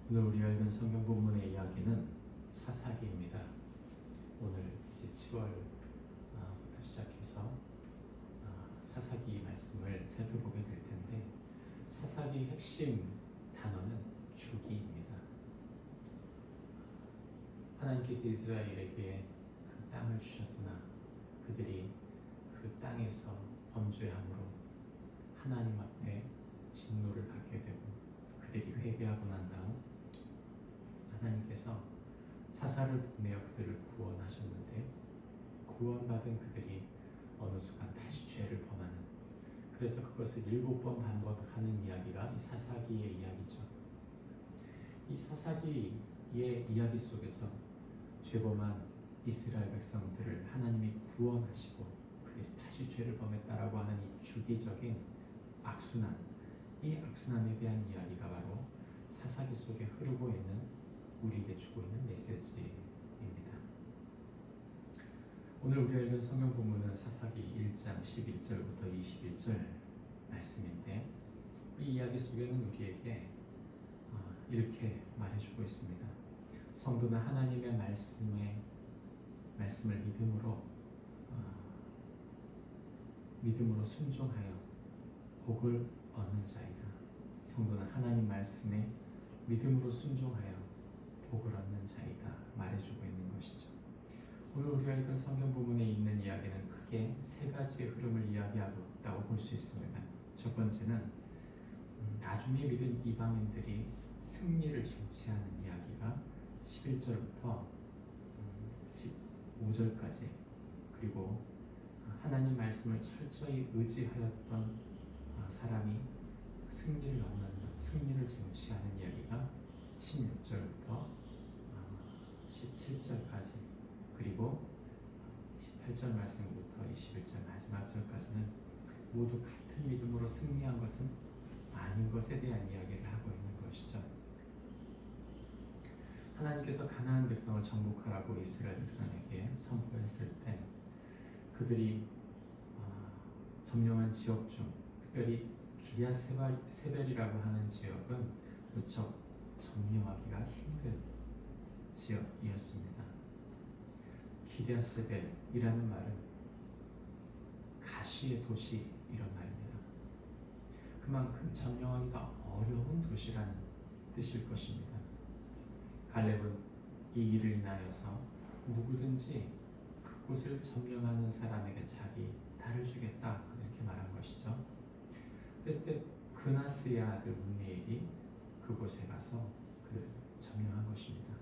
오늘 우리가 읽은 성경 본문의 이야기는 사사기입니다. 오늘 이제 7월부터 시작해서 사사기 말씀을 살펴보게 될 텐데, 사사기 핵심 단어는 주기입니다. 하나님께서 이스라엘에게 그 땅을 주셨으나 그들이 그 땅에서 범죄함으로 하나님 앞에 진노를 받게 되고, 그들이 회개하고 난 다음 하나님께서 사사를 보내어 그들을 구원하셨는데, 구원받은 그들이 어느 순간 다시 죄를 범하는, 그래서 그것을 7번 반복하는 이야기가 이 사사기의 이야기죠. 이 사사기의 이야기 속에서 죄범한 이스라엘 백성들을 하나님이 구원하시고 그들이 다시 죄를 범했다라고 하는 이 주기적인 악순환, 이 악순환에 대한 이야기가 바로 사사기 속에 흐르고 있는, 우리에게 주고 있는 메시지입니다. 오늘 우리가 읽은 성경 본문은 사사기 1장 11절부터 21절 말씀인데, 이 이야기 속에는 우리에게 이렇게 말해주고 있습니다. 성도는 하나님의 말씀을 믿음으로 순종하여 복을 얻는 자이다. 성도는 하나님 말씀에 믿음으로 순종하여 복을 얻는 자이다 말해주고 있는 것이죠. 오늘 우리가 읽은 성경 부분에 있는 이야기는 크게 세 가지의 흐름을 이야기하고 있다고 볼 수 있습니다. 첫 번째는 나중에 믿은 이방인들이 승리를 쟁취하는 이야기가 11절부터 15절까지, 그리고 하나님 말씀을 철저히 의지하였던 사람이 승리를 쟁취하는 이야기가 16절부터 17절까지, 그리고 18절 말씀부터 21절 마지막 절까지는 모두 같은 믿음으로 승리한 것은 아닌 것에 대한 이야기를 하고 있는 것이죠. 하나님께서 가나안 백성을 정복하라고 이스라엘 백성에게 선포했을 때, 그들이 점령한 지역 중 특별히 기랴세벨이라고 하는 지역은 무척 점령하기가 힘든 지역이었습니다. 기랴세벨이라는 말은 가시의 도시, 이런 말입니다. 그만큼 점령하기가 어려운 도시라는 뜻일 것입니다. 갈렙은 이 일을 인하여서 누구든지 그곳을 점령하는 사람에게 자기 딸을 주겠다, 이렇게 말한 것이죠. 그랬을 때 그나스의 아들 운니엘이 그곳에 가서 그를 점령한 것입니다.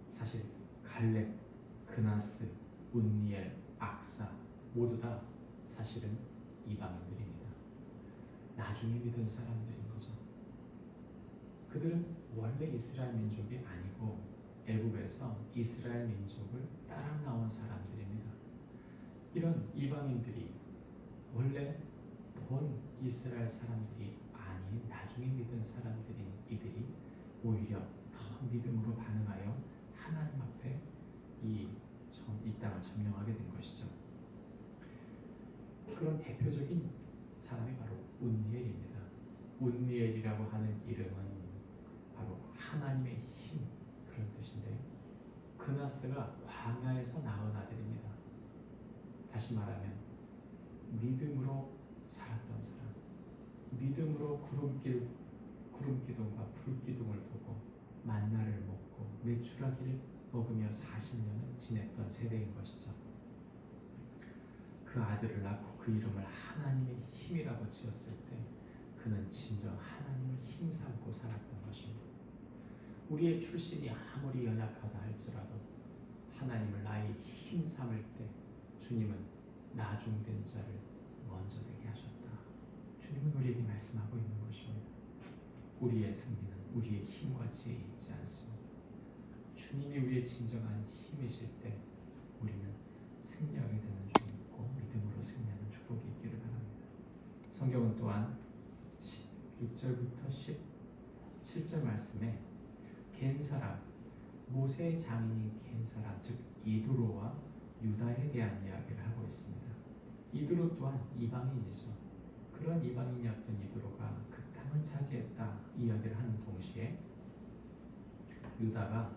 사실 갈렙, 그나스, 운니엘, 악사 모두 다 사실은 이방인들입니다. 나중에 믿은 사람들인 거죠. 그들은 원래 이스라엘 민족이 아니고 애굽에서 이스라엘 민족을 따라 나온 사람들입니다. 이런 이방인들이 원래 본 이스라엘 사람들이 아닌 나중에 믿은 사람들인 이들이 오히려 더 믿음으로 반응하여 하나님 앞에 이 땅을 점령하게 된 것이죠. 그런 대표적인 사람이 바로 운니엘입니다. 운니엘이라고 하는 이름은 바로 하나님의 힘, 그런 뜻인데, 그나스가 광야에서 낳은 아들입니다. 다시 말하면 믿음으로 살았던 사람, 믿음으로 구름기둥과 불기둥을 보고 만나를 먹고 메추라기를 먹으며 40년을 지냈던 세대인 것이죠. 그 아들을 낳고 그 이름을 하나님의 힘이라고 지었을 때, 그는 진정 하나님을 힘삼고 살았던 것입니다. 우리의 출신이 아무리 연약하다 할지라도 하나님을 나의 힘 삼을 때 주님은 나중된 자를 먼저 되게 하셨다. 주님은 우리에게 말씀하고 있는 것입니다. 우리의 승리는 우리의 힘과 지혜에 있지 않습니다. 주님이 우리의 진정한 힘이실 때 우리는 승리하게 되는 줄 믿고 믿음으로 승리하는 축복이 있기를 바랍니다. 성경은 또한 16절부터 17절 말씀에 겐 사람, 모세의 장인인 겐 사람, 즉 이두로와 유다에 대한 이야기를 하고 있습니다. 이두로 또한 이방인이죠. 그런 이방인이었던 이두로가 그 땅을 차지했다 이야기를 하는 동시에 유다가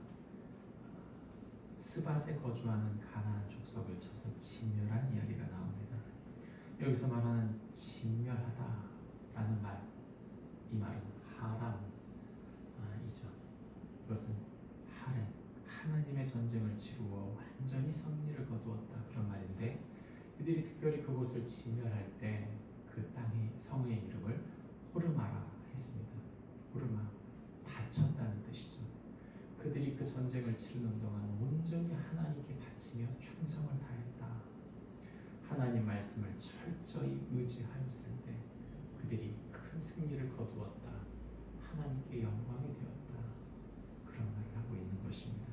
스밧에 거주하는 가나안 족속을 쳐서 진멸한 이야기가 나옵니다. 여기서 말하는 진멸하다라는 말, 이 말은 하람이죠. 이것은 하렘, 하나님의 전쟁을 치루어 완전히 승리를 거두었다 그런 말인데, 이들이 특별히 그곳을 진멸할 때 그 땅의 성의 이름을 호르마라 했습니다. 호르마, 바쳤다는 뜻이죠. 그들이 그 전쟁을 치르는 동안 온전히 하나님께 바치며 충성을 다했다. 하나님 말씀을 철저히 의지하였을 때 그들이 큰 승리를 거두었다. 하나님께 영광이 되었다. 그런 말을 하고 있는 것입니다.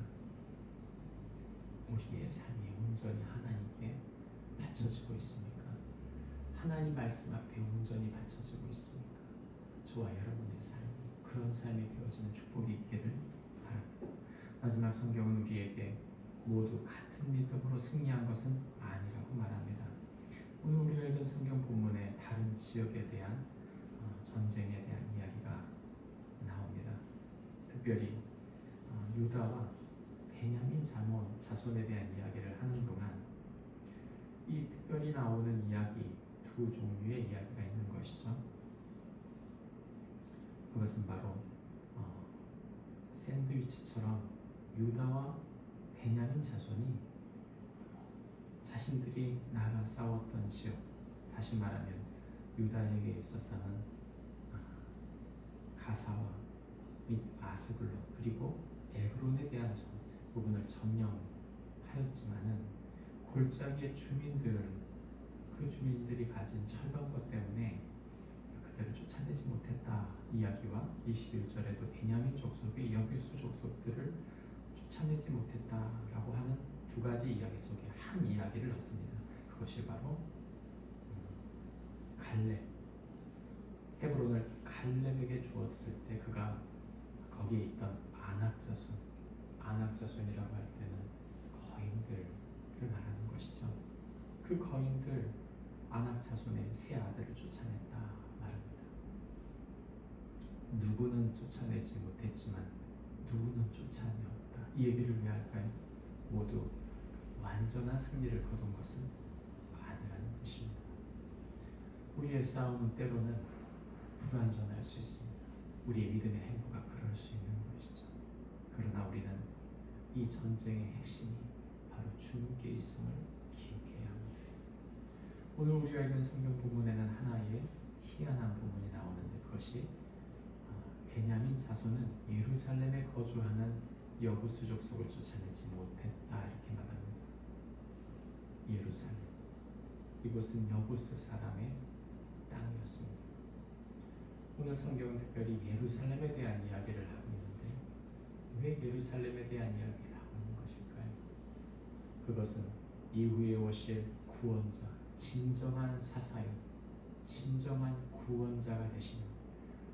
우리의 삶이 온전히 하나님께 바쳐지고 있습니까? 하나님 말씀 앞에 온전히 바쳐지고 있습니까? 저와 여러분의 삶이 그런 삶이 되어지는 축복이 있기를 바랍니다. 마지막 성경은 우리에게 모두 같은 믿음으로 승리한 것은 아니라고 말합니다. 오늘 우리가 읽은 성경 본문의 다른 지역에 대한 전쟁에 대한 이야기가 나옵니다. 특별히 유다와 베냐민 자손에 대한 이야기를 하는 동안 이 특별히 나오는 이야기, 두 종류의 이야기가 있는 것이죠. 그것은 바로 샌드위치처럼 유다와 베냐민 자손이 자신들이 나가 싸웠던 지역, 다시 말하면 유다에게 있어서는 가사와 및 아스글로 그리고 에그론에 대한 부분을 점령하였지만은 골짜기의 주민들은 그 주민들이 가진 철강과 때문에 그들을 쫓아내지 못했다 이야기와 21절에도 베냐민 족속이 여비수 족속들을 쫓아내지 못했다라고 하는 두 가지 이야기 속에 한 이야기를 넣습니다. 그것이 바로 갈렙, 헤브론을 갈렙에게 주었을 때 그가 거기에 있던 아낙자손이라고 할 때는 거인들을 말하는 것이죠. 그 거인들 아낙자손의 세 아들을 쫓아냈다 말합니다. 누구는 쫓아내지 못했지만 누구는 쫓아내었다. 이 얘기를 왜 할까요? 모두 완전한 승리를 거둔 것은 아니라는 뜻입니다. 우리의 싸움은 때로는 불완전할 수 있습니다. 우리의 믿음의 행보가 그럴 수 있는 것이죠. 그러나 우리는 이 전쟁의 핵심이 바로 주님께 있음을 기억해야 합니다. 오늘 우리가 읽은 성경 부분에는 하나의 희한한 부분이 나오는데 그것이 베냐민 자손은 예루살렘에 거주하는 여부수 족속을 쫓아내지 못했다 이렇게 말합니다. 예루살렘, 이곳은 여부수 사람의 땅이었습니다. 오늘 성경은 특별히 예루살렘에 대한 이야기를 하고 있는데 왜 예루살렘에 대한 이야기를 하고 있는 것일까요? 그것은 이후에 오실 구원자, 진정한 사사요, 진정한 구원자가 되시는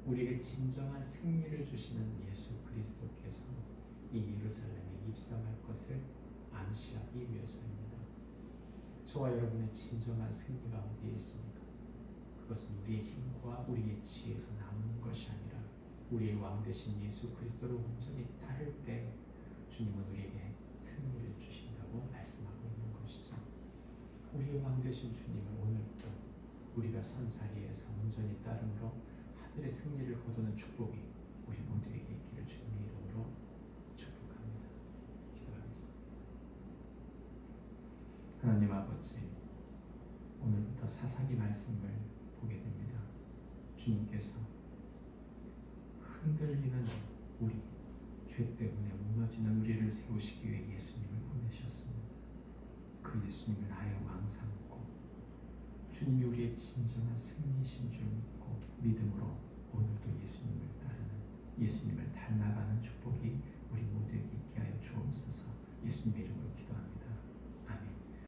우리에게 진정한 승리를 주시는 예수 그리스도께서 이 예루살렘에 입성할 것을 암시하기 위해서입니다. 저와 여러분의 진정한 승리가 어디에 있습니까? 그것은 우리의 힘과 우리의 지혜에서 나오는 것이 아니라 우리의 왕 되신 예수 그리스도를 온전히 따를 때 주님은 우리에게 승리를 주신다고 말씀하고 있는 것이죠. 우리의 왕 되신 주님을 오늘도 우리가 선 자리에서 온전히 따름으로 하늘의 승리를 거두는 축복이 우리 모두에게 있기를 주님의 이름으로 축복합니다. 기도하겠습니다. 하나님 아버지, 오늘부터 사사기 말씀을 보게 됩니다. 주님께서 흔들리는 우리, 죄 때문에 무너지는 우리를 세우시기 위해 예수님을 보내셨습니다. 그 예수님을 나의 왕 삼고 주님이 우리의 진정한 승리이신 줄 믿고 믿음으로 오늘도 예수님을 따르는, 예수님을 닮아가는 축복이 우리 모두에게 있게 하여 주옵소서. 예수님의 이름으로